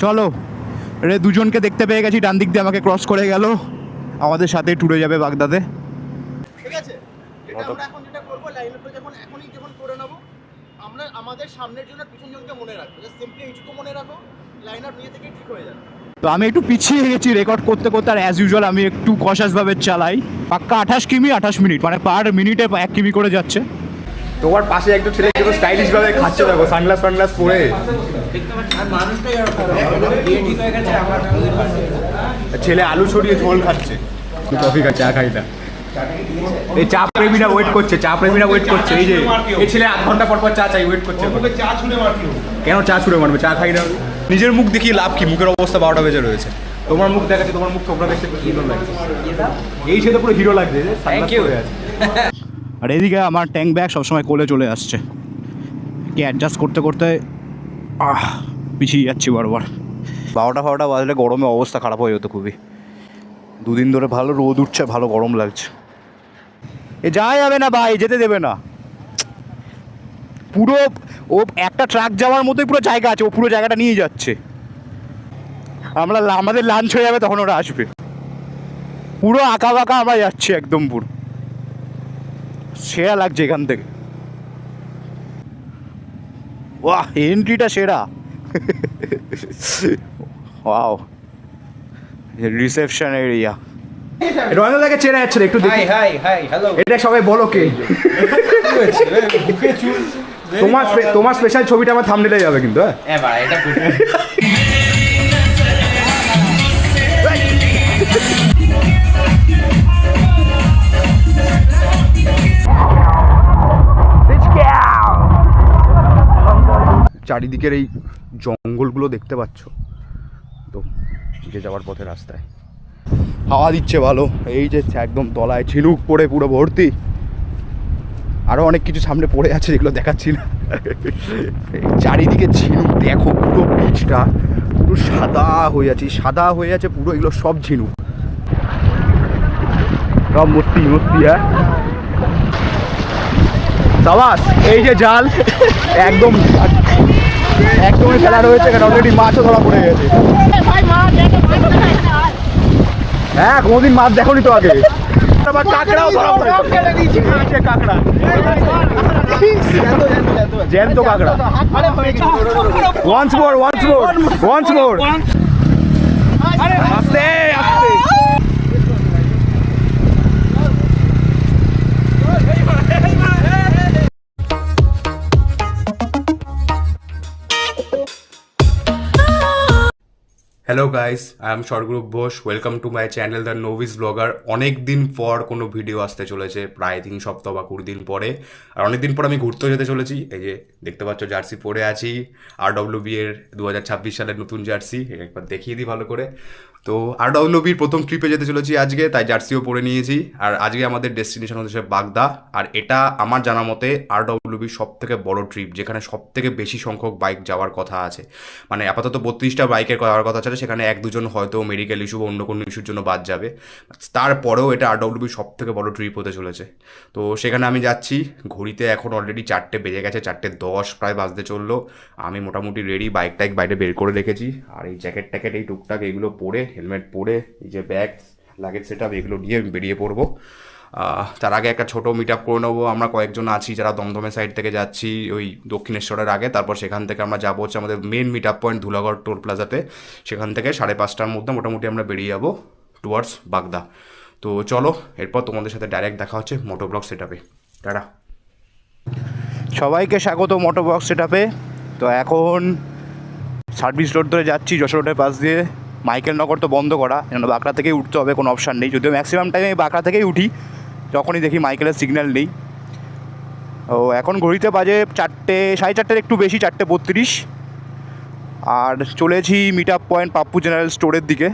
চলো রে, দুজনকে দেখতে পেয়ে গেছি, ডান দিক দিয়ে আমাকে ক্রস করে গেল, আমাদের সাথে ট্যুরে যাবে বাগদাদে। ঠিক আছে, এটা আমরা এখন যেটা করব, লাইন আপটা যখন করে নেব, আমরা আমাদের সামনের জন্য পিছন জনকে মনে রাখবো, জাস্ট সিম্পলি এইটুকু মনে রাখো, লাইন আপ নিয়ে থেকে ঠিক হয়ে যাবে। তো আমি একটু পিছিয়ে গেছি রেকর্ড করতে করতে, আর অ্যাজ ইউজুয়াল আমি একটু কশাসভাবে চালাই। পাক্কা 28 কিমি 28 মিনিট, মানে পার মিনিটে 1 কিমি করে যাচ্ছে। তোমার পাশে একজন ছেলে একটু স্টাইলিশ ভাবে খাচ্ছে, দেখো সানগ্লাস ফানগ্লাস পরে। ছেলে আলু ছড়িয়ে ঝোল খাচ্ছে, কফি খাচ্ছে, চা খাই না। এই চা প্রেমীরা ওয়েট করছে, চা প্রেমীরা ওয়েট করছে। এই যে এই ছেলে 8 ঘন্টা পর পর চা চাই, ওয়েট করছে। চা ছুঁড়ে মারকি কেন চা ছুঁড়ে মারবে? চা খাই না। নিজের মুখ দেখিয়ে লাভ কি? মুখের অবস্থা 12টা বেজে রয়েছে। তোমার মুখ দেখাচ্ছে, তোমার মুখ তোমরা দেখতে হিরো লাগছে। এই ছেলে পুরো হিরো লাগছে। Thank you. আর এদিকে আমার ট্যাঙ্ক ব্যাগ সবসময় কোলে চলে আসছে, কি অ্যাডজাস্ট করতে করতে পিছিয়ে যাচ্ছি বারবার। 12টা বাজলে গরমে অবস্থা খারাপ হয়ে যেত খুবই। দুদিন ধরে ভালো রোদ উঠছে, ভালো গরম লাগছে। এ যাওয়া যাবে না ভাই, যেতে দেবে না। পুরো ও একটা ট্রাক যাওয়ার মতোই পুরো জায়গা আছে, ও পুরো জায়গাটা নিয়ে যাচ্ছে। আমাদের লাঞ্চ হয়ে যাবে তখন ওরা আসবে। পুরো আঁকা বাঁকা আমরা যাচ্ছি একদম, পুরো সেরা লাগছে এখান থেকে। বাহ, এন্ট্রিটা সেরা। Wow, reception area. রয়নালকে চেনা যাচ্ছে না, একটু দেখি। Hi hello. এটা সবাই বলো কে? তোমার স্পেশাল ছবিটা আমার থাম্বনেলে যাবে কিন্তু। হ্যাঁ ভাই, এটা গুড। চারিদিকের এই জঙ্গলগুলো দেখতে পাচ্ছ তো, যে যাওয়ার পথে রাস্তায় হাওয়া দিচ্ছে ভালো। এই যে একদম তলায় ঝিনুক পড়ে পুরো ভর্তি, আরও অনেক কিছু সামনে পড়ে আছে যেগুলো দেখাচ্ছি না। চারিদিকে ঝিনুক দেখো, পুরো পিচটা পুরো সাদা হয়ে আছে, সাদা হয়ে আছে পুরো, এগুলো সব ঝিনুক, সব মস্তি মস্তি। হ্যাঁ সাবাস। এই যে জাল একদম একদমই ফেলা রয়েছে, কারণ অলরেডি মাছও ধরা পড়ে গেছে। হ্যাঁ, কোনোদিন মাছ দেখোনি তো আগে? কাঁকড়াও ধরা পড়ে গেছে, কাঁকড়া, জ্যান্ত কাঁকড়া। ওয়ান্স মোর আস্তে আস্তে। Hello guys, I am Swargarup Ghosh. Welcome to my channel the novice blogger. অনেক দিন পর কোনো ভিডিও আসতে চলেছে, প্রায় 3 সপ্তাহ বা 20 দিন পরে। আর অনেক দিন পর আমি ঘুরতেও যেতে চলেছি। এই যে দেখতে পাচ্ছ জার্সি পরে আছি, RWB এর 2026 সালের নতুন জার্সি। একবার দেখিয়ে দিই ভালো করে। তো RWBর প্রথম ট্রিপে যেতে চলেছি আজকে, তাই জার্সিও পরে নিয়েছি। আর আজকে আমাদের ডেস্টিনেশন হচ্ছে বাগদা। আর এটা আমার জানা মতে RWBর সব থেকে বড় ট্রিপ, যেখানে সব থেকে বেশি সংখ্যক বাইক যাওয়ার কথা আছে। মানে আপাতত 32টা বাইকের যাওয়ার কথা আছে, সেখানে 1-2জন হয়তো মেডিকেল ইস্যু বা অন্য কোনো ইস্যুর জন্য বাদ যাবে। তারপরেও এটা RWBর সব থেকে বড় ট্রিপ হতে চলেছে। তো সেখানে আমি যাচ্ছি। ঘড়িতে এখন অলরেডি 4টে বেজে গেছে, 4:10 প্রায় বাজতে চললো। আমি মোটামুটি রেডি, বাইক টাইক বাইরে বের করে রেখেছি। আর এই জ্যাকেট ট্যাকেট এই টুকটাক এগুলো পরে, হেলমেট পরে, এই যে ব্যাগ লাগেজ সেট আপ এগুলো নিয়ে বেরিয়ে পড়বো। তার আগে একটা ছোটো মিট আপ করে নেবো। আমরা কয়েকজন আছি যারা দমদমের সাইড থেকে যাচ্ছি ওই দক্ষিণেশ্বরের আগে। তারপর সেখান থেকে আমরা যাবো হচ্ছে আমাদের main meet up point Dhulagarh toll প্লাজাতে। সেখান থেকে 5:30টার মধ্যে মোটামুটি আমরা বেরিয়ে যাবো টুয়ার্ডস বাগদা। তো চলো, এরপর তোমাদের সাথে ডাইরেক্ট দেখা হচ্ছে মোটোব্লগ সেট আপে। টাটা। সবাইকে স্বাগত মোটোব্লগ সেট আপে। তো এখন সার্ভিস রোড ধরে যাচ্ছি, যশোর রোডের পাশ দিয়ে। মাইকেল নগর তো বন্ধ করা, কেন বাঁকড়া থেকেই উঠতে হবে, কোনো অপশান নেই। যদিও ম্যাক্সিমাম টাইমে আমি বাঁকড়া থেকেই উঠি, যখনই দেখি মাইকেলের সিগন্যাল নেই। ও এখন ঘড়িতে বাজে 4টে, 4:30 একটু বেশি, 4:32। আর চলেছি meet up point Pappu general স্টোরের দিকে।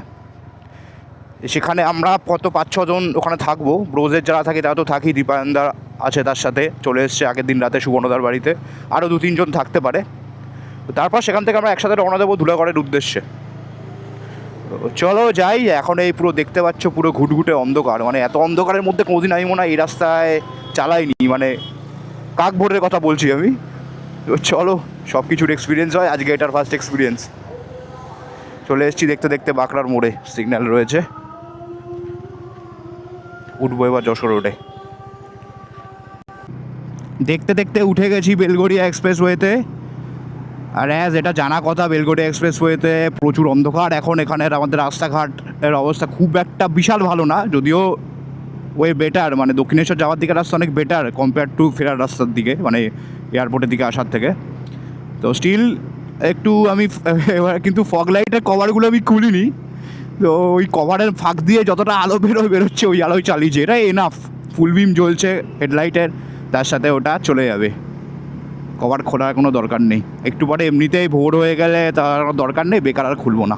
সেখানে আমরা কত 5-6 জন ওখানে থাকবো। ব্রোজের যারা থাকে তারা তো থাকি, দীপায়নদা আছে তার সাথে, চলে এসছে আগের দিন রাতে সুবর্ণদার বাড়িতে। আরও 2-3 জন থাকতে পারে। তারপর সেখান থেকে আমরা একসাথে রওনা দেবো ধুলাগড়ের উদ্দেশ্যে। চলো যাই। এখন এই পুরো দেখতে পাচ্ছ পুরো ঘুটঘুটে অন্ধকার, মানে এত অন্ধকারের মধ্যে কোনোদিন আমি মনে হয় এই রাস্তায় চালাইনি, মানে কাক ভোরের কথা বলছি আমি। তো চলো, সব কিছুর এক্সপিরিয়েন্স হয়, আজকে এটার ফার্স্ট এক্সপিরিয়েন্স। চলে এসেছি দেখতে দেখতে বাঁকড়ার মোড়ে, সিগন্যাল রয়েছে, উঠবো এবার যশোর রোডে। দেখতে দেখতে উঠে গেছি বেলগড়িয়া এক্সপ্রেসওয়েতে। আর এটা জানা কথা, বেলগড়িয়া এক্সপ্রেসওয়েতে প্রচুর অন্ধকার এখন। এখানের আমাদের রাস্তাঘাটের অবস্থা খুব একটা বিশাল ভালো না, যদিও ওয়ে বেটার, মানে দক্ষিণেশ্বর যাওয়ার দিকে রাস্তা অনেক বেটার কম্পেয়ার টু ফেরার রাস্তার দিকে, মানে এয়ারপোর্টের দিকে আসার থেকে। তো স্টিল একটু আমি এবার কিন্তু ফগ লাইটের কভারগুলো আমি খুলিনি, তো ওই কভারের ফাঁক দিয়ে যতটা আলো বেরোচ্ছে ওই আলোয় চালিয়েছে, এটা এনাফ। ফুল বিম জ্বলছে হেডলাইটের, তার সাথে ওটা চলে যাবে, কভার খোলার কোনো দরকার নেই। একটু পরে এমনিতেই ভোর হয়ে গেলে তার দরকার নেই, বেকার আর খুলবো না।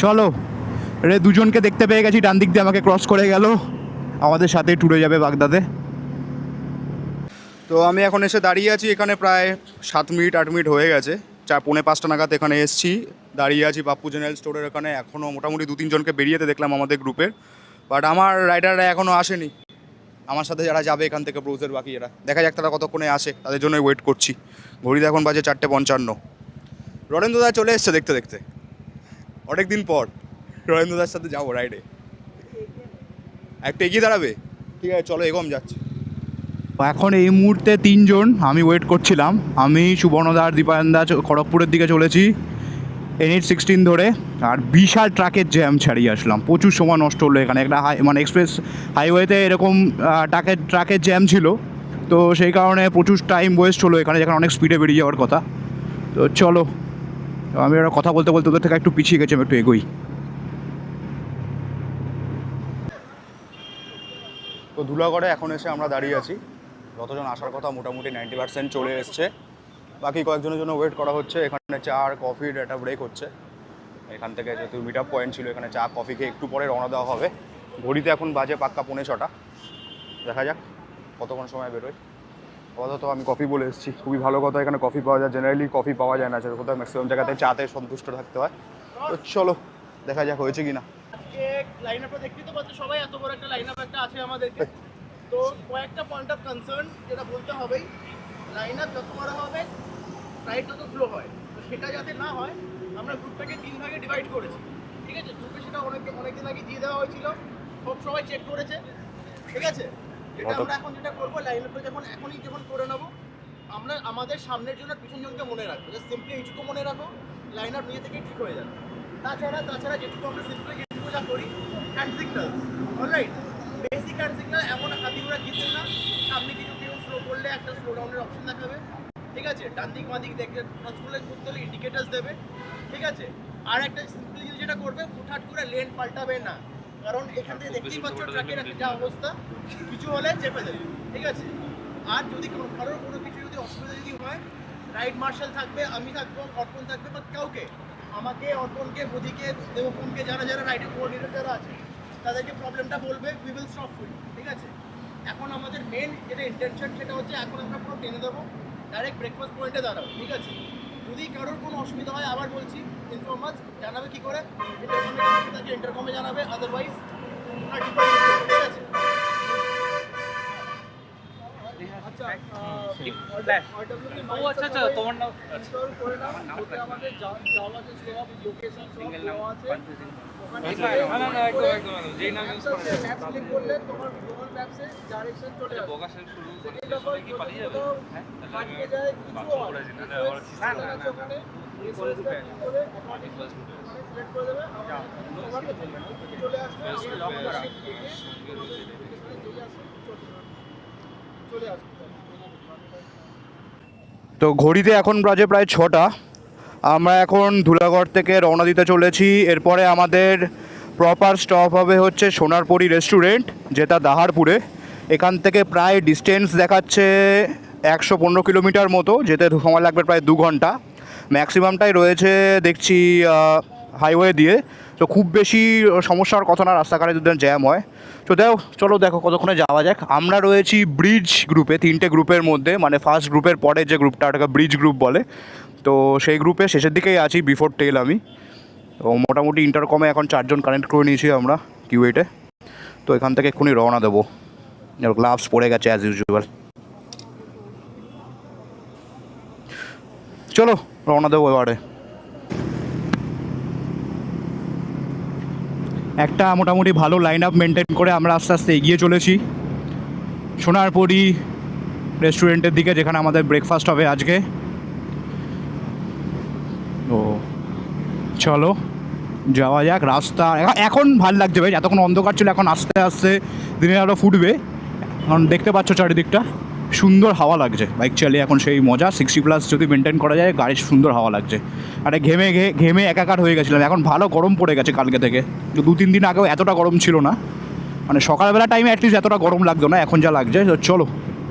চলো রে, দুজনকে দেখতে পেয়ে গেছি, ডান দিক দিয়ে আমাকে ক্রস করে গেল, আমাদের সাথে ট্যুরে যাবে বাগদাদে। তো আমি এখন এসে দাঁড়িয়ে আছি এখানে, প্রায় 7 মিনিট 8 মিনিট হয়ে গেছে, 4:45 নাগাদ এখানে এসেছি, দাঁড়িয়ে আছি বাপ্পু জেনারেল স্টোরের এখানে। এখনও মোটামুটি 2-3 জনকে বেরিয়েতে দেখলাম আমাদের গ্রুপের, বাট আমার রাইডাররা এখনও আসেনি। আমার সাথে যারা যাবে এখান থেকে ব্রোজের বাকি এরা, দেখা যাক তারা কতক্ষণে আসে, তাদের জন্যই ওয়েট করছি। ঘড়িতে এখন বাজে 4:55। রণেন্দ্রদা চলে এসছে দেখতে দেখতে, অনেক দিন পর রণেন্দ্রদার সাথে যাবো রাইডে। একটু এগিয়ে দাঁড়াবে? ঠিক আছে চলো, এগোম যাচ্ছে। এখন এই মুহূর্তে 3 জন আমি ওয়েট করছিলাম, আমি সুবর্ণদার, দীপায়নদা খড়গপুরের দিকে চলেছি NH16 ধরে, আর বিশাল ট্রাকের জ্যাম ছাড়িয়ে আসলাম, প্রচুর সময় নষ্ট হলো এখানে। একটা মানে এক্সপ্রেস হাইওয়েতে এরকম ট্রাকের জ্যাম ছিল, তো সেই কারণে প্রচুর টাইম ওয়েস্ট হলো এখানে, যেখানে অনেক স্পিডে বেরিয়ে যাওয়ার কথা। তো চলো, আমি ওরা কথা বলতে বলতে ওদের থেকে একটু পিছিয়ে গেছি, আমি একটু এগোই। তো ধুলাগড়ে এখন এসে আমরা দাঁড়িয়ে আছি, যতজন আসার কথা মোটামুটি 90% চলে এসছে, বাকি কয়েকজনের জন্য ওয়েট করা হচ্ছে। এখানে চা আর কফির একটা ব্রেক হচ্ছে, এখান থেকে যেহেতু মিট আপ পয়েন্ট ছিল, এখানে চা কফি খেয়ে একটু পরে রওনা দেওয়া হবে। ঘড়িতে এখন বাজে পাক্কা 5:45, দেখা যাক কতক্ষণ সময় বেরোয়। আপাতত আমি কফি বলে এসেছি, খুবই ভালো কথা, এখানে কফি পাওয়া যায়, জেনারেলি কফি পাওয়া যায় না, কোথাও ম্যাক্সিমাম জায়গাতে চাতে সন্তুষ্ট থাকতে হয়। তো চলো দেখা যাক হয়েছে কি না। আজকে লাইন আপটা দেখতে তো পাচ্ছ সবাই, এত বড় একটা লাইন আপ একটা আছে আমাদেরকে। তো কয়েকটা পয়েন্ট অফ কনসার্ন যেটা বলতে হবেই, লাইন আপ যত বড় হবে রাইড তত স্লো হয়, তো সেটা যাতে না হয় আমরা গ্রুপটাকে 3 ভাগে ডিভাইড করেছি, ঠিক আছে? গ্রুপে সেটা অনেকদিন আগে দিয়ে দেওয়া হয়েছিল, সবাই চেক করেছে, ঠিক আছে? যেটা আমরা এখন যেটা করবো, লাইন আপটা যখন করে নেবো, আমরা আমাদের সামনের জন্য পিছন জনকে মনে রাখবো, জাস্ট সিম্পলি এইটুকু মনে রাখো, লাইন আপ নিজে থেকেই ঠিক হয়ে যাবে। তাছাড়া যেটুকু আমরা সিম্পলি যেটুকু যা করি, hand signal, alright, basic hand signal, এমন হাতি ঘোড়া কিছু না, সামনে কিছু কেউ স্লো করলে একটা স্লো ডাউনের অপশন দেখাবে, ঠিক আছে? ডান দিক বাঁ দিক দেখে ক্রস করলে করতে হলে ইন্ডিকেটার্স দেবে, ঠিক আছে? আর একটা সিম্পলি যেটা করবে, হুটহাট করে লেন পাল্টাবে না, কারণ এখান থেকে দেখতেই পাচ্ছ ট্রাকের যা অবস্থা, কিছু হলে চেপে দেবে, ঠিক আছে? আর যদি কারোর কোনো কিছু যদি অসুবিধা যদি হয়, রাইড মার্শাল থাকবে, আমি থাকবো, অর্পণ থাকবে, বা কাউকে, আমাকে, অর্পণকে, মোদিকে, দেবপণকে, যারা রাইডের কোঅর্ডিনেটর যারা আছে তাদেরকে প্রবলেমটা বলবে, we will solve for you, ঠিক আছে? এখন আমাদের মেন যেটা ইন্টেনশন সেটা হচ্ছে, এখন আমরা পুরো টেনে দেবো, ডাইরেক্ট ব্রেকফাস্ট পয়েন্টে দাঁড়াবো, ঠিক আছে? যদি কারোর কোনো অসুবিধা হয়, আবার বলছি, ইনফরমাস জানাবে কী করে, ইন্টারকমে জানাবে, আদারওয়াইজ ঠিক আছে? আচ্ছা তোমার নাম আমাদের যাওয়া আছে, সব লোকেশন সব দেওয়া আছে, যেই নাম ইউজ করে ম্যাপস ক্লিক করলে তোমার গুগল ম্যাপসে ডাইরেকশন চলে আসবে। বগাসেল শুরু কি পালিয়ে যাবে হ্যাঁ আটকে যায় কিছু হয় না না না ওখানে রিসোর্স ক্লিক করে অটোমেটিক সিলেক্ট করে দেবে, তোমাকে চলে আসবে, চলে আসবে। তো ঘড়িতে এখন বাজে প্রায় 6টা, আমরা এখন ধুলাগড় থেকে রওনা দিতে চলেছি। এরপরে আমাদের প্রপার স্টপ হবে হচ্ছে সোনারপুরি রেস্টুরেন্ট, যেটা দাহারপুরে। এখান থেকে প্রায় ডিস্টেন্স দেখাচ্ছে 115 কিলোমিটার মতো, যেতে সময় লাগবে প্রায় 2 ঘন্টা। ম্যাক্সিমামটাই রয়েছে দেখছি হাইওয়ে দিয়ে, তো খুব বেশি সমস্যার কথা না, রাস্তাঘাটে যদি জ্যাম হয়। তো চলো দেখো কতক্ষণে যাওয়া যাক। আমরা রয়েছি ব্রিজ গ্রুপে, 3টে গ্রুপের মধ্যে, মানে ফার্স্ট গ্রুপের পরে যে গ্রুপটা ওটাকে ব্রিজ গ্রুপ বলে। তো সেই গ্রুপে শেষের দিকেই আছি, বিফোর টেল আমি। তো মোটামুটি ইন্টারকমে এখন 4 জন কানেক্ট করে নিয়েছি আমরা কিউএটে। তো এখান থেকে এক্ষুনি রওনা দেবো। গ্লাভস পরে গেছে অ্যাজ ইউজুয়াল। চলো রওনা দেবো এবারে। একটা মোটামুটি ভালো লাইন আপ মেনটেন করে আমরা আস্তে আস্তে এগিয়ে চলেছি সোনারপুরি রেস্টুরেন্টের দিকে, যেখানে আমাদের ব্রেকফাস্ট হবে আজকে। ও চলো যাওয়া যাক। রাস্তা এখন ভাল লাগছে ভাই, এতক্ষণ অন্ধকার ছিল, এখন আস্তে আস্তে দিনের আলো ফুটবে। এখন দেখতে পাচ্ছ চারিদিকটা সুন্দর হাওয়া লাগছে, বাইক চালিয়ে এখন সেই মজা। 60+ যদি মেনটেন করা যায় গাড়ির সুন্দর হাওয়া লাগছে। আরে ঘেমে একাকার হয়ে গেছিলাম, এখন ভালো গরম পড়ে গেছে কালকে থেকে। 2-3 দিন আগেও এতটা গরম ছিল না, মানে সকালবেলা টাইমে অ্যাটলিস্ট এতটা গরম লাগতো না, এখন যা লাগছে। তো চলো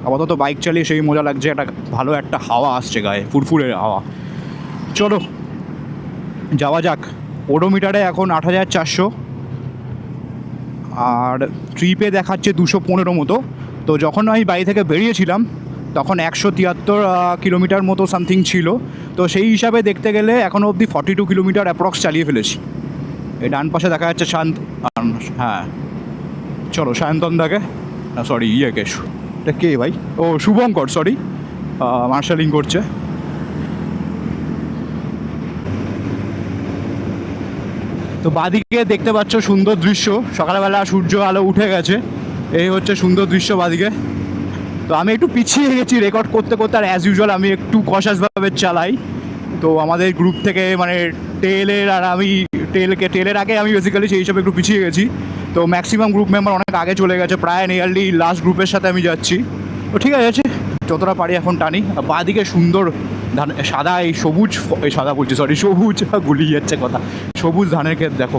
আপাতত বাইক চালিয়ে সেই মজা লাগছে, একটা ভালো একটা হাওয়া আসছে গায়ে, ফুরফুরের হাওয়া। চলো যাওয়া যাক। ওডোমিটারে এখন 8400, আর ট্রিপে দেখাচ্ছে 215 মতো। তো যখন আমি বাড়ি থেকে বেরিয়েছিলাম তখন 173 কিলোমিটার মতো সামথিং ছিল। তো সেই হিসাবে দেখতে গেলে এখনও অবধি 42 কিলোমিটার অ্যাপ্রক্স চালিয়ে ফেলেছি। এই ডান পাশে দেখা যাচ্ছে হ্যাঁ চলো সায়ন্তন দাকে, সরি ইয়েকে, এটা কে ভাই? ও শুভঙ্কর, সরি, মার্শালিং করছে। তো বাদিকে দেখতে পাচ্ছ সুন্দর দৃশ্য, সকালবেলা সূর্য আলো উঠে গেছে, এই হচ্ছে সুন্দর দৃশ্য বাদিকে। তো আমি একটু পিছিয়ে গেছি রেকর্ড করতে করতে, আর অ্যাজ ইউজুয়াল আমি একটু কশাসভাবে চালাই। তো আমাদের গ্রুপ থেকে মানে টেলের আগে আমি বেসিক্যালি সেই হিসাবে একটু পিছিয়ে গেছি। তো ম্যাক্সিমাম গ্রুপ মেম্বার অনেক আগে চলে গেছে, প্রায় নিয়ারলি লাস্ট গ্রুপের সাথে আমি যাচ্ছি। তো ঠিক আছে, যতটা পারি এখন টানি। বাদিকে সুন্দর ধান, সাদা এই সবুজ, এই সাদা বলছি সরি সবুজ, গুলিয়ে যাচ্ছে কথা, সবুজ ধানের ক্ষেত দেখো,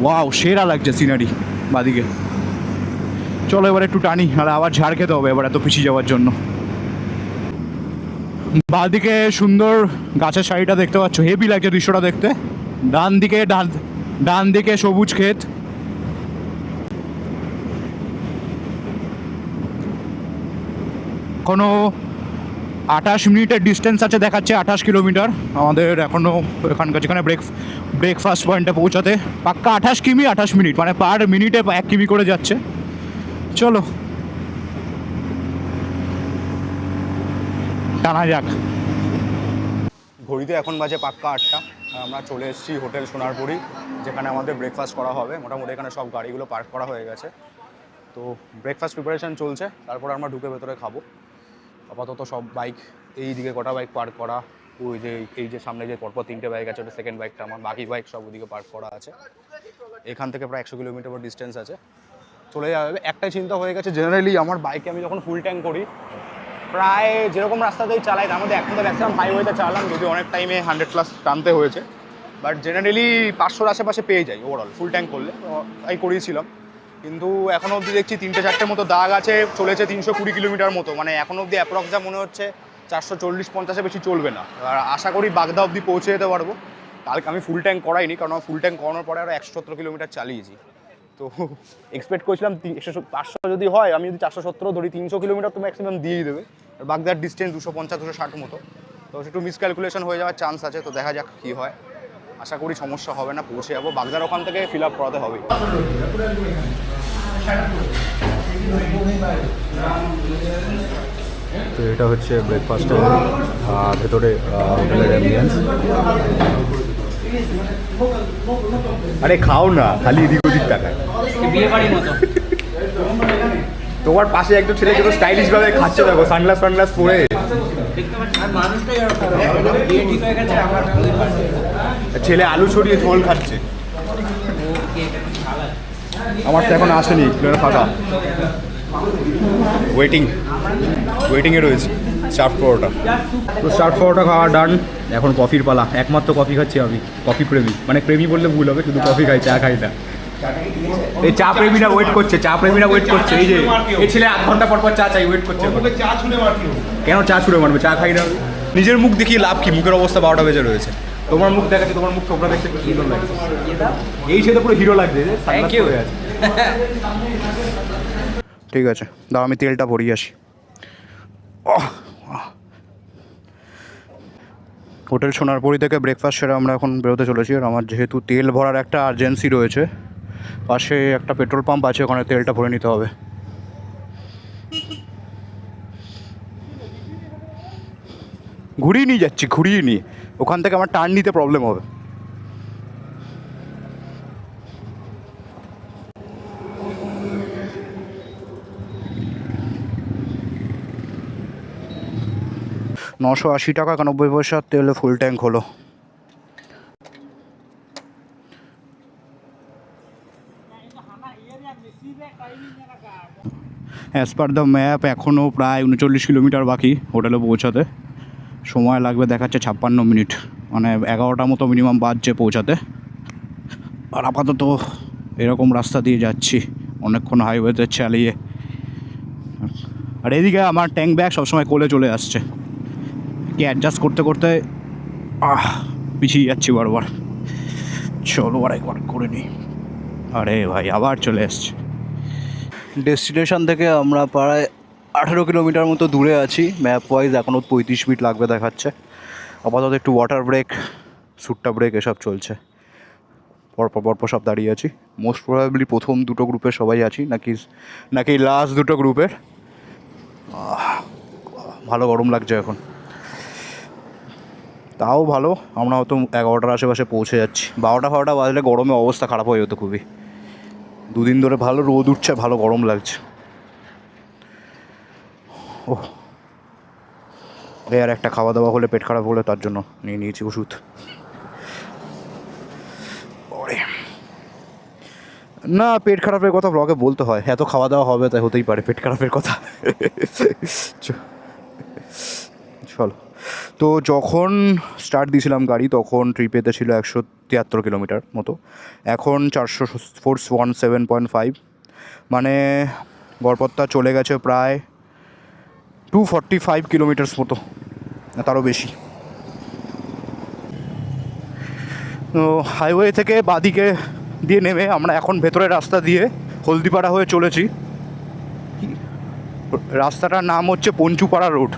ওয়াও সেরা লাগছে সিনারি বাদিকে। চলো এবার একটু টানি, আর আবার ঝাড় খেতে হবে এবার এত পিছিয়ে যাওয়ার জন্য। বাদিকে সুন্দর গাছের সারিটা দেখতে পাচ্ছ, হেভি লাগছে দৃশ্যটা দেখতে। ডান দিকে সবুজ ক্ষেত। এখনো 28 মিনিটের ডিস্টেন্স আছে, দেখাচ্ছে 28 কিলোমিটার আমাদের এখনও এখানকার, যেখানে ব্রেকফাস্ট পয়েন্টে পৌঁছাতে। পাক্কা 28 কিমি 28 মিনিট, মানে পার মিনিটে 1 কিমি করে যাচ্ছে। চলো টানা যাক। ঘড়িতে এখন বাজে পাক্কা 8টা, আর আমরা চলে এসেছি হোটেল সোনারপুরি, যেখানে আমাদের ব্রেকফাস্ট করা হবে। মোটামুটি এখানে সব গাড়িগুলো পার্ক করা হয়ে গেছে, তো ব্রেকফাস্ট প্রিপারেশন চলছে, তারপর আমরা ঢুকে ভেতরে খাবো। আপাতত সব বাইক, এই দিকে কটা বাইক পার্ক করা, ওই যে এই যে সামনে যে পরপর 3টে বাইক আছে, ওটা সেকেন্ড বাইকটা আমার, বাকি বাইক সব ওদিকে পার্ক করা আছে। এখান থেকে প্রায় 100 কিলোমিটার ডিস্টেন্স আছে, চলে যাবে। একটাই চিন্তা হয়ে গেছে, জেনারেলি আমার বাইকে আমি যখন ফুল ট্যাঙ্ক করি প্রায় যেরকম রাস্তাতেই চালাই, তার মধ্যে এখন তো ম্যাক্সিমাম হাইওয়েতে চালাম, যদি অনেক টাইমে 100+ টানতে হয়েছে, বাট জেনারেলি 500-র আশেপাশে পেয়ে যাই ওভারঅল ফুল ট্যাঙ্ক করলে। তাই করিয়েছিলাম, কিন্তু এখনও অবধি দেখছি 3-4টে মতো দাগ আছে, চলেছে 320 কিলোমিটার মতো, মানে এখনও অবধি অ্যাপ্রক্স যা মনে হচ্ছে 440-50 বেশি চলবে না। আর আশা করি বাগদা অবধি পৌঁছে যেতে পারবো। কালকে আমি ফুল ট্যাঙ্ক করাইনি, কারণ আমার ফুল ট্যাঙ্ক করানোর পরে আরও 170 কিলোমিটার চালিয়েছি। তো এক্সপেক্ট করেছিলাম 500 যদি হয়, আমি যদি 470 ধরি, 300 কিলোমিটার তো ম্যাক্সিমাম দিয়েই দেবে। আর বাগদার ডিস্টেন্স 250-260 মতো, তো একটু মিসক্যালকুলেশন হয়ে যাওয়ার চান্স আছে। তো দেখা যাক কী হয়, আশা করি সমস্যা হবে না, পৌঁছে যাবো। বাগদার ওখান থেকে ফিল আপ করাতে হবে। তো এটা হচ্ছে ব্রেকফাস্টের ভেতরে হোটেলের অ্যাম্বিয়েন্স। আরে খাও না, খালি এদিক ওদিক তাকায়, বিয়ে বাড়ির মতো। তোমার পাশে একজন ছেলে যেন স্টাইলিশ ভাবে খাচ্ছে, দেখো সানগ্লাস পরে। ছেলে আলু ছড়িয়ে ঝোল খাচ্ছে। আমার তো এখন আসেনি, ফাঁকা, ওয়েটিংয়ে রয়েছে। স্টাফ পরোটা, তো স্টাফ পরোটা খাওয়া ডান। এখন কফির পালা, একমাত্র কফি খাচ্ছি আমি, কফি প্রেমী, মানে প্রেমী বললে ভুল হবে, শুধু কফি খাই, চা খাই না। এই চা প্রেমীরা ওয়েট করছে, এই যে এই ছেলে 8 ঘন্টা পর চা চাই, ওয়েট করছে। কেন চা ছুঁড়ে মারবে, চা খাই না। নিজের মুখ দেখিয়ে লাভ কি, মুখের অবস্থা 12টা বেজে রয়েছে। তোমার মুখ দেখাচ্ছে, তোমার মুখ তোমরা দেখতে কি সুন্দর লাগছে। এই ছেলে পুরো হিরো লাগছে। Thank you. ঠিক আছে, দাও আমি তেলটা ভরিয়ে আসি। হোটেল সোনারপুরি থেকে ব্রেকফাস্ট সেরে আমরা এখন বেরোতে চলেছি। আর আমার যেহেতু তেল ভরার একটা আর্জেন্সি রয়েছে, পাশে একটা পেট্রোল পাম্প আছে, ওখানে তেলটা ভরে নিতে হবে। ঘুরিয়ে নিয়ে যাচ্ছি, ঘুরিয়ে নিয়ে। ওখান থেকে আমার টার্ন নিতে প্রবলেম হবে। $980 91 তেলে ফুল ট্যাঙ্ক হলো। অ্যাজ পার দ্য ম্যাপ এখনও প্রায় 39 কিলোমিটার বাকি হোটেলে পৌঁছাতে। সময় লাগবে দেখাচ্ছে 56 মিনিট, মানে 11টা মতো মিনিমাম বাজছে পৌঁছাতে। আর আপাতত এরকম রাস্তা দিয়ে যাচ্ছি অনেকক্ষণ হাইওয়েতে চালিয়ে। আর এদিকে আমার ট্যাঙ্ক ব্যাগ সবসময় কোলে চলে আসছে, কি অ্যাডজাস্ট করতে করতে পিছিয়ে যাচ্ছি বারবার। চলো আর একবার করে নিই। আরে ভাই আবার চলে এসছে। ডেস্টিনেশন থেকে আমরা প্রায় 18 কিলোমিটার মতো দূরে আছি। ম্যাপ ওয়াইজ এখনও 35 মিনিট লাগবে দেখাচ্ছে। আপাতত একটু ওয়াটার ব্রেক, সুট্টা ব্রেক এসব চলছে। পরপর সব দাঁড়িয়ে আছি। মোস্ট প্রবাবলি প্রথম দুটো গ্রুপের সবাই আছি, নাকি লাস্ট দুটো গ্রুপের। ভালো গরম লাগছে এখন, তাও ভালো। আমরা হয়তো 11টার আশেপাশে পৌঁছে যাচ্ছি। 12টা বাজলে গরমে অবস্থা খারাপ হয়ে যেত খুবই। দুদিন ধরে ভালো রোদ উঠছে, ভালো গরম লাগছে। ও আর একটা খাওয়া দাওয়া হলে পেট খারাপ হলে তার জন্য নিয়ে নিয়েছি ওষুধ। না, পেট খারাপের কথা ব্লগে বলতে হয়, এত খাওয়া দাওয়া হবে তাই হতেই পারে পেট খারাপের কথা। চলো। তো যখন স্টার্ট দিয়েছিলাম গাড়ি তখন ট্রিপেতে ছিল 173 কিলোমিটার মতো। এখন 417.5, মানে গড়পত্তা চলে গেছে প্রায় 245 কিলোমিটার্স মতো, তারও বেশি। তো হাইওয়ে থেকে বাদিকে দিয়ে নেমে আমরা এখন ভেতরের রাস্তা দিয়ে হলদিপাড়া হয়ে চলেছি। রাস্তাটার নাম হচ্ছে পঞ্চুপাড়া রোড।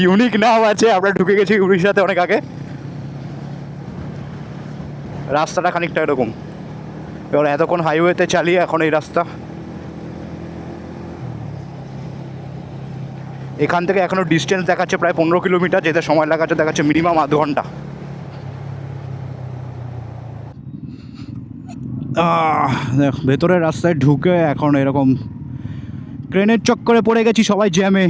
ইউনিক নাম আছে, আমরা ঢুকে গেছি উড়িষ্যাতে অনেক আগে। রাস্তাটা খানিকটা এরকম। এবার এতক্ষণ হাইওয়েতে চালিয়ে এখন এই রাস্তা। এখান থেকে এখনও ডিস্টেন্স দেখাচ্ছে প্রায় 15 কিলোমিটার, যেতে সময় দেখাচ্ছে মিনিমাম আধ ঘন্টা। ভেতরের রাস্তায় ঢুকে এখন এরকম ট্রেনের চক্করে পড়ে গেছি সবাই জ্যামে।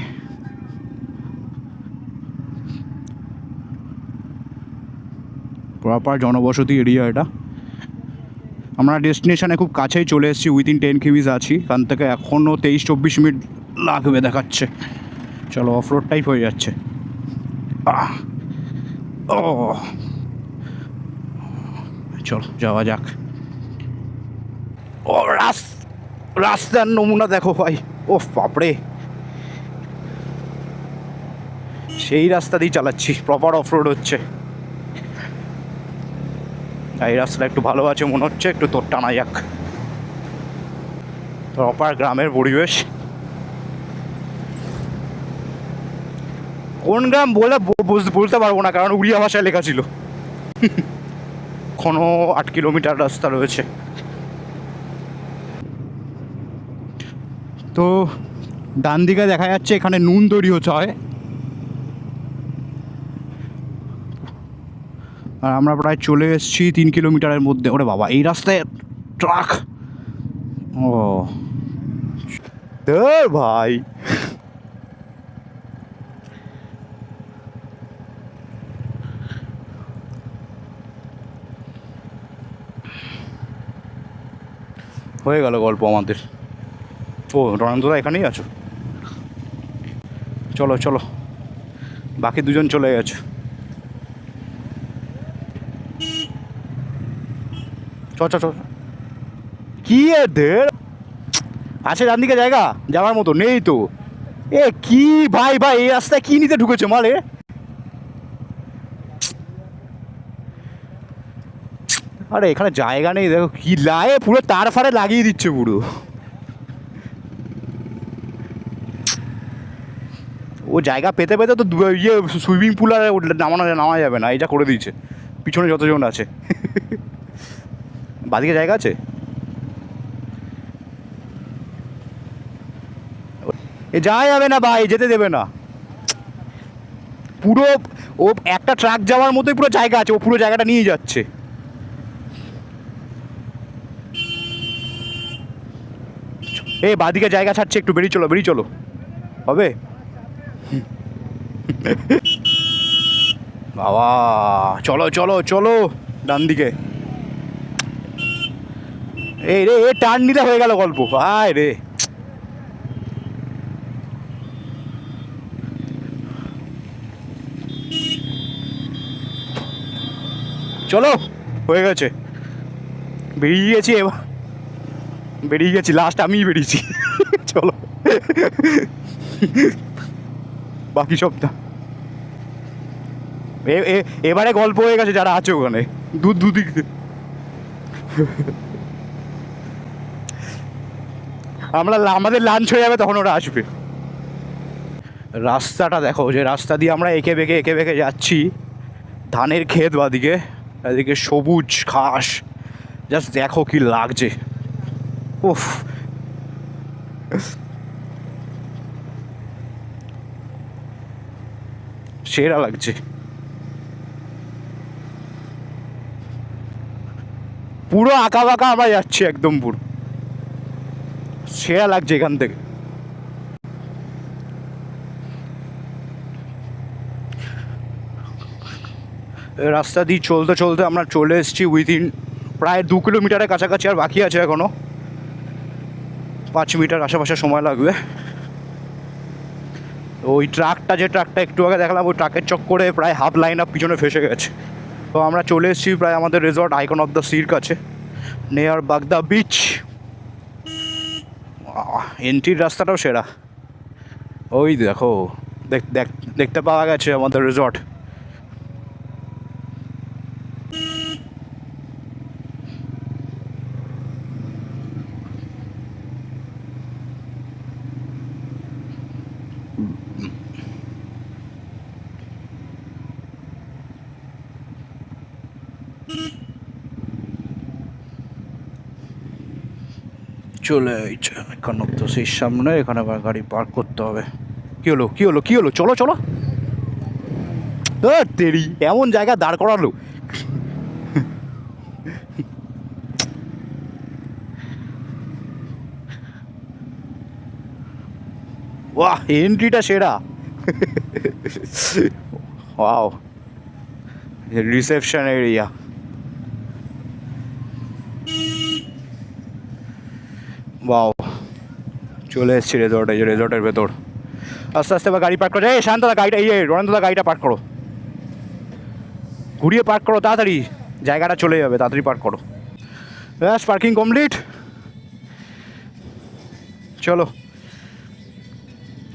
প্রপার জনবসতি এরিয়া এটা। আমরা ডেস্টিনেশনে খুব কাছেই চলে এসেছি, উইদিন 10 কিমিজ আছি। এখান থেকে এখনও 23-24 মিনিট লাগবে দেখাচ্ছে। চলো, অফ রোড টাইপ হয়ে যাচ্ছে। ও চলো যাওয়া যাক। ও রাস্তার নমুনা দেখো ভাই, ও বাপরে, সেই রাস্তা দিয়ে চালাচ্ছি, প্রপার অফ রোড হচ্ছে। এই রাস্তাটা একটু ভালো আছে মনে হচ্ছে, একটু তোর টানা যাক। প্রপার গ্রামের পরিবেশ। কোন গ্রাম বলে বলতে পারবো না, কারণ উড়িয়া ভাষায় লেখা ছিল। এখনো 8 কিলোমিটার রাস্তা রয়েছে। তো ডান দিকে দেখা যাচ্ছে এখানে নুন তৈরি হচ্ছে হয়। আর আমরা প্রায় চলে এসেছি 3 কিলোমিটারের মধ্যে। ওরে বাবা, এই রাস্তায় ট্রাক! ও ভাই, হয়ে গেল গল্প আমাদের। ও রণেন্দ্রদা এখানেই আছো? চলো চলো, বাকি দুজন চলে গেছে। চ চ চ, কি এদের আছে ডান দিকে জায়গা যাওয়ার মতো? নেই তো। এ কি ভাই ভাই, এই রাস্তায় কি নিতে ঢুকেছে মালে? আরে এখানে জায়গা নেই, দেখো কি লায়ে পুরো তার ফারে লাগিয়ে দিচ্ছে পুরো। ও জায়গা পেতে পেতে তো ইয়ে সুইমিং পুল আর নামা যাবে না, এটা করে দিয়েছে। পিছনে যতজন আছে। বাদিকে জায়গা আছে? এ যাওয়া যাবে না ভাই, যেতে দেবে না। পুরো ও একটা ট্রাক যাওয়ার মতোই পুরো জায়গা আছে, ও পুরো জায়গাটা নিয়ে যাচ্ছে। এই বাদিকে জায়গা ছাড়ছে, একটু বেরিয়ে চলো হবে। বাবা চলো ডান দিকে। এই রে এ টার্ন নিলে হয়ে গেল গল্প। আয় রে চলো, হয়ে গেছে, বেরিয়ে গেছি লাস্ট আমিই বেরিয়েছি। চলো বাকি সবটা এবারে গল্প হয়ে গেছে যারা আছে ওখানে দুদিক। আমাদের লাঞ্চ হয়ে যাবে তখন ওরা আসবে। রাস্তাটা দেখো, যে রাস্তা দিয়ে আমরা এঁকে বেঁকে যাচ্ছি, ধানের ক্ষেত বাদিকে, এদিকে সবুজ ঘাস, জাস্ট দেখো কি লাগছে। উফ সেরা লাগছে, পুরো আঁকা বাঁকা আমরা যাচ্ছি একদম, পুরো সেরা লাগছে এখান থেকে। রাস্তা দিয়ে চলতে আমরা চলে এসেছি উইদিন প্রায় 2 কিলোমিটারের কাছাকাছি, আর বাকি আছে এখনো 5 মিটার আশেপাশে সময় লাগবে। ওই যে ট্রাকটা একটু আগে দেখলাম, ওই ট্রাকের চক্করে প্রায় হাফ লাইন আপ পিছনে ফেসে গেছে। তো আমরা চলে এসেছি প্রায় আমাদের রিসর্ট আইকন অফ দ্য সির কাছে, নিয়ার বাগদা বিচ। এন্ট্রির রাস্তাটাও সেরা, ওই দেখো দেখতে পাওয়া গেছে আমাদের রিসর্ট। চলে এইছে এখন তো সেই সামনে, এখানে আবার গাড়ি পার্ক করতে হবে। কি হলো চলো তেরি, এমন জায়গা দাঁড় করালো। বাহ এন্ট্রিটা সেরা। ওয়াও রিসেপশন এরিয়া, বাও চলে এসেছি রেজর্টের ভেতর। আস্তে আস্তে গাড়ি পার্ক করা যায়। শান্তদা গাড়িটা, রণেন্দদা গাড়িটা পার্ক করো, ঘুরিয়ে পার্ক করো তাড়াতাড়ি, জায়গাটা চলে যাবে, তাড়াতাড়ি পার্ক করো। ব্যাস পার্কিং কমপ্লিট। চলো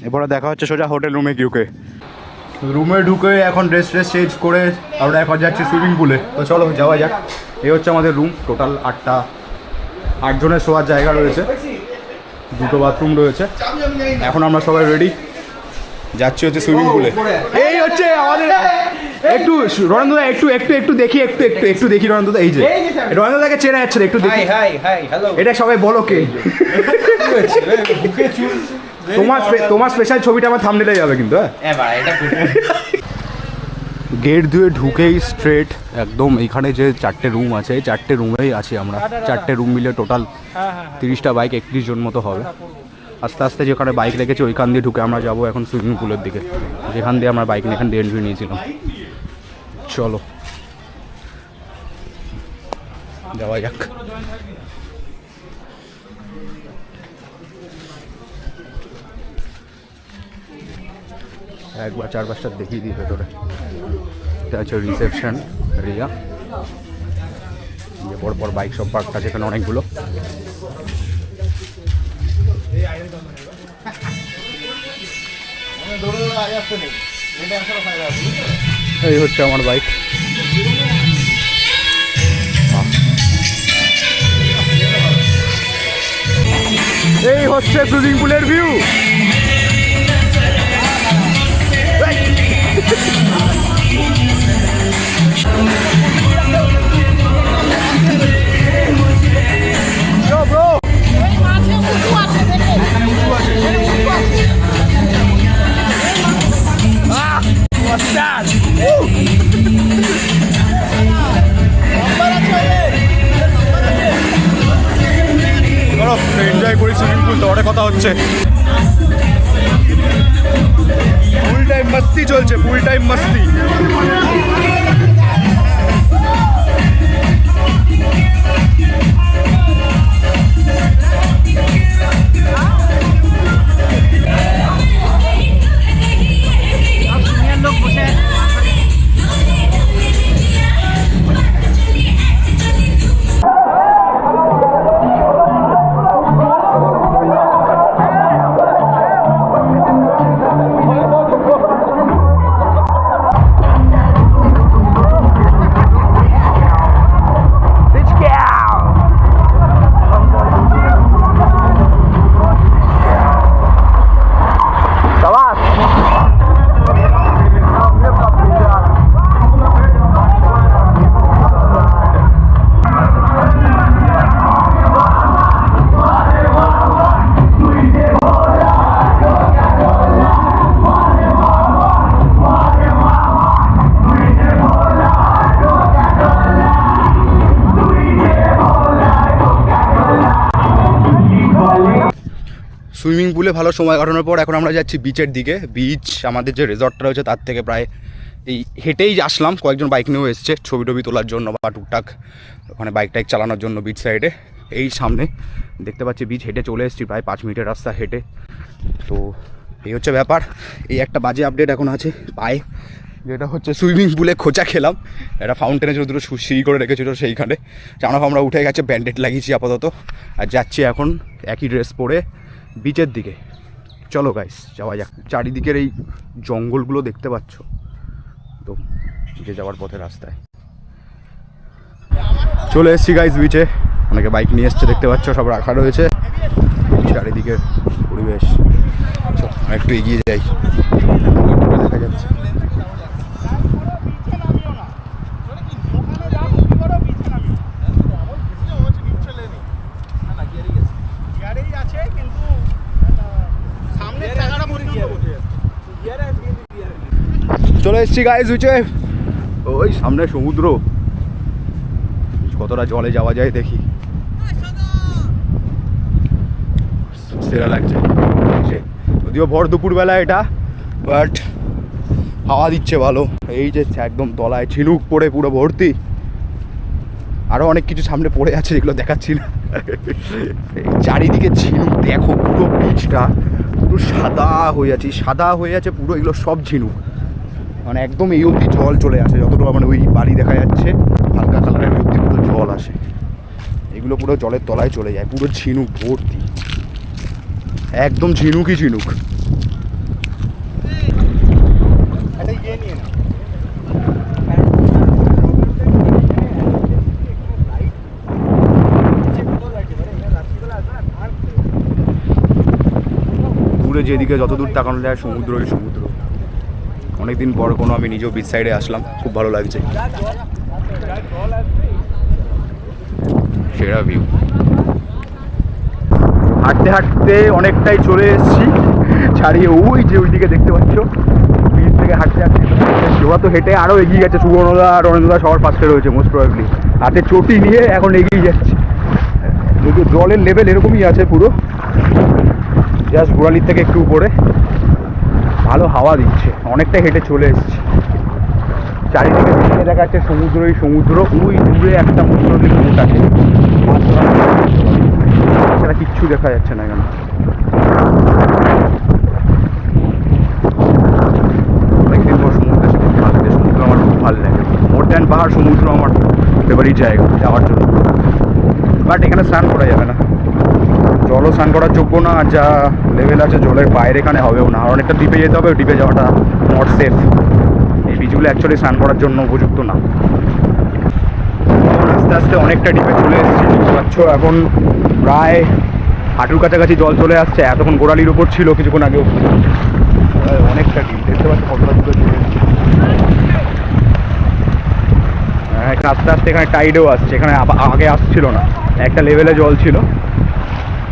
এবারে দেখা হচ্ছে সোজা হোটেল রুমে ঢুকে এখন ড্রেস চেঞ্জ করে আমরা এখন যাচ্ছি সুইমিং পুলে। তো চলো যাওয়া যাক। এই হচ্ছে আমাদের রুম, টোটাল 8 জনের শোয়ার জায়গা রয়েছে, 2টো বাথরুম রয়েছে। এখন আমরা সবাই রেডি, যাচ্ছি হচ্ছে সুইমিং পুলে। এই হচ্ছে আমাদের, একটু রণেন্দদা একটু দেখি, একটু দেখি রণেন্দদা। এই যে রণেন্দদাকে চেনা যাচ্ছে, একটু দেখি। এটা সবাই বলো কে। তোমার স্পেশাল ছবিটা আমার থাম্বনেইলে যাবে কিন্তু। গেট দিয়ে ঢুকেই স্ট্রেট একদম এইখানে যে 4টে রুম আছে, এই 4টে রুমেই আছি আমরা। 4টে রুম মিলে টোটাল 30টা বাইক, 31 জন মতো হবে। আস্তে আস্তে যেখানে বাইক রেখেছি ওইখান দিয়ে ঢুকে আমরা যাবো এখন সুইমিং পুলের দিকে, যেখান দিয়ে আমরা বাইক নিয়ে এখান দিয়ে এন্ট্রি নিয়েছিলাম। চলো যাওয়া যাক। একবার চারপাশটা দেখিয়ে দিই ভেতরে। এটা হচ্ছে রিসেপশন এরিয়া, যে পরপর বাইক সব পার্ক আছে এখানে অনেকগুলো। এই হচ্ছে আমার বাইক। এই হচ্ছে সুইমিং পুলের ভিউ। What's that? এনজয় করি সুইমিং পুল, তো কথা হচ্ছে। ফুল টাইম মস্তি চলছে, ফুল টাইম মস্তি। সুইমিং পুলে ভালো সময় কাটানোর পর এখন আমরা যাচ্ছি বিচের দিকে। বিচ আমাদের যে রিসর্টটা রয়েছে তার থেকে প্রায় এই হেঁটেই আসলাম, কয়েকজন বাইক নিয়েও এসছে ছবি টবি তোলার জন্য বা টুকটাক ওখানে বাইক টাইক চালানোর জন্য। বিচ সাইডে এই সামনে দেখতে পাচ্ছি বিচ, হেঁটে চলে এসেছি প্রায় 5 মিনিটের রাস্তা হেঁটে। তো এই হচ্ছে ব্যাপার। এই একটা বাজে আপডেট এখন আছে পায়ে, যেটা হচ্ছে সুইমিং পুলে খোঁচা খেলাম। একটা ফাউন্টেনে ছিল, দুটো সিঁড়ি করে রেখেছিল সেইখানে, জানো আমরা উঠে গেছে, ব্যান্ডেড লাগিয়েছি আপাতত। আর যাচ্ছি এখন একই ড্রেস পরে বিচের দিকে। চলো গাইস যাওয়া যাক। চারিদিকের এই জঙ্গলগুলো দেখতে পাচ্ছ তো, বিচে যাওয়ার পথে রাস্তায় চলে এসেছি গাইস বিচে। অনেকে বাইক নিয়ে এসছে দেখতে পাচ্ছ, সব রাখা রয়েছে। চারিদিকের পরিবেশ একটু এগিয়ে যাই, দেখা যাচ্ছে। চলে এসছি গাইস বিচে, ওই সামনে সমুদ্র, কতটা জলে যাওয়া যায় দেখি। সেরা লাগছে, যদিও ভর দুপুরবেলা এটা, বাট হাওয়া দিচ্ছে ভালো। এই যে একদম তলায় ঝিনুক পড়ে পুরো ভর্তি, আরও অনেক কিছু সামনে পড়ে আছে যেগুলো দেখাচ্ছি না। চারিদিকে ঝিনুক দেখো, পুরো বিচটা পুরো সাদা হয়ে আছে, সাদা হয়ে আছে পুরো, এগুলো সব ঝিনুক। মানে একদম এই অবধি জল চলে আসে, যতটুকু মানে ওই বাড়ি দেখা যাচ্ছে হালকা কালারের ওই অবধি পুরো জল আসে। এগুলো পুরো জলের তলায় চলে যায়, পুরো ঝিনুক ভর্তি, একদম ঝিনুকই ঝিনুক। দূরে যেদিকে যত দূর তাকানো যায় সমুদ্রই সমুদ্র। অনেকদিন পর কোনো আমি নিজেও বিচ সাইডে আসলাম, খুব ভালো লাগছে। সেরা ভিউ। হাঁটতে হাঁটতে অনেকটাই চলে এসেছি, ছাড়িয়ে ওই যে ওইদিকে দেখতে পাচ্ছ বিচ থেকে হাঁটতে হাঁটতে ওরা তো হেঁটে আরও এগিয়ে গেছে। সুবর্ণদা আর অনিন্দা সবার ফার্স্টে রয়েছে মোস্ট প্রবাবলি, হাতে চটি নিয়ে এখন এগিয়ে যাচ্ছে। যদিও জলের লেভেল এরকমই আছে পুরো, জাস্ট গোড়ালির থেকে একটু উপরে। ভালো হাওয়া দিচ্ছে, অনেকটা হেঁটে চলে এসেছি। চারিদিকে দেখে দেখা যাচ্ছে সমুদ্রই সমুদ্র। ওই দূরে একটা মোস্ট প্রবাবলি বোট আছে, তাছাড়া কিচ্ছু দেখা যাচ্ছে না এখানে। অনেকদিন পর সমুদ্রে এসে খুব ভালো লাগে, সমুদ্র আমার খুব ভালো লাগে। মোর দ্যান পাহাড়, সমুদ্র আমার ফেভারিট জায়গা যাওয়ার জন্য। বাট এখানে স্নান করা যাবে না, জলও স্নান করার যোগ্য না, আর যা লেভেল আছে জলের বাইরে এখানে হবেও না। আর অনেকটা দ্বীপে যেতে হবে, দ্বীপে যাওয়াটা নট সেফ। এই বিচগুলো অ্যাকচুয়ালি স্নান করার জন্য উপযুক্ত না। আস্তে আস্তে অনেকটা দ্বীপে চলে এসেছি, পাচ্ছ এখন প্রায় হাঁটুর কাছাকাছি জল চলে আসছে। এতক্ষণ গোড়ালির উপর ছিল কিছুক্ষণ আগেও। অনেকটা দ্বীপ দেখতে পাচ্ছ, কতটা দূরে চলে এসেছি। আস্তে আস্তে এখানে টাইডও আসছে, এখানে আগে আসছিল না, একটা লেভেলে জল ছিল।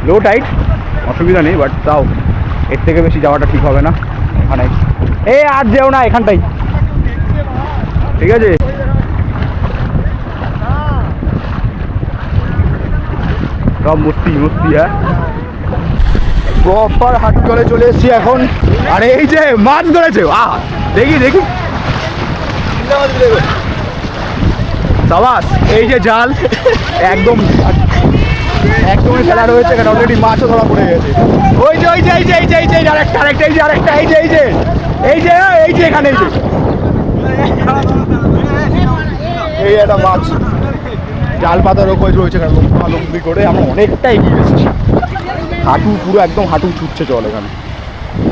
লো টাইড, অসুবিধা নেই, বাট তাও এর থেকে বেশি যাওয়াটা ঠিক হবে না এখানে। আর যেও না এখানটাই, ঠিক আছে। সব মস্তি মস্তি। হ্যাঁ, প্রপার হাঁটু জলে চলে এসেছি এখন। আর এই যে মাছ ধরেছে, দেখি দেখি সাবাস। এই যে জাল একদম একদমই ফেলা রয়েছে, এখানে অলরেডি মাছও ধরা পড়ে গেছে। ওই যে ওই যে এই যে এই যে এই যে আরেকটা আরেকটা এই যে আরেকটা এই যে এই যে এই যে এই যে এখানে এই যে এই একটা মাছ জাল পাতার ওপর রয়েছে লম্বি করে। আমরা অনেকটা এগিয়ে এসেছি, হাঁটু পুরো একদম হাঁটু ছুটছে জল। এখানে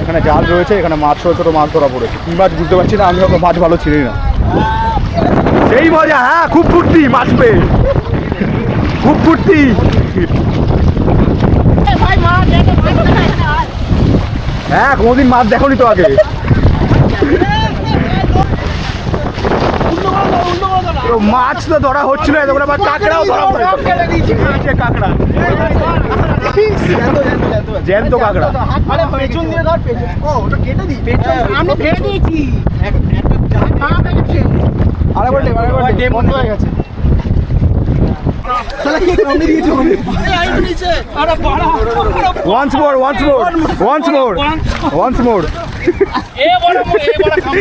এখানে জাল রয়েছে, এখানে মাছ ছোটো ছোটো মাছ ধরা পড়েছে। কী মাছ বুঝতে পারছি না, আমি হয়তো মাছ ভালো চিনি না। সেই মজা, হ্যাঁ খুব ফুর্তি মাছ পেয়ে, খুব ফুর্তি। হ্যাঁ, কোনোদিন মাছ দেখোনি তো আগে? তো মাছ তো ধরা হচ্ছিল, এতক্ষণ আবার কাঁকড়াও ধরা পড়েছে। কাঁকড়া, জ্যান্ত কাঁকড়া। আরে পেছন দিয়ে ধর, পেছন। ও ওটা কেটে দি, পেছন আমি ফেলে দিয়েছি। আরেকবার ডেম বন্ধ হয়ে গেছে। শালা কি কামড়ে দিয়েছে ওখানে? এই আইন নিচে। আরে বড়। Once more, once more, once more, once more. এ বড় খাম।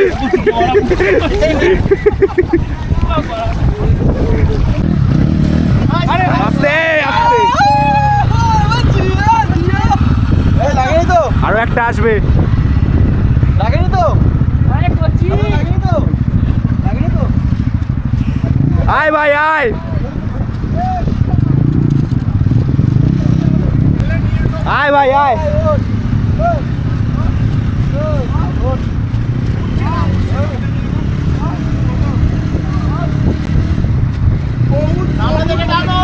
আরে আস্তে আস্তে, এই লাগেনি তো? আরো একটা আসবে। লাগেনি তো? আরে কচি। লাগেনি তো? লাগেনি তো? আয় ভাই আয়, আয় ভাই আয়। আমাদেরকে ডাকো।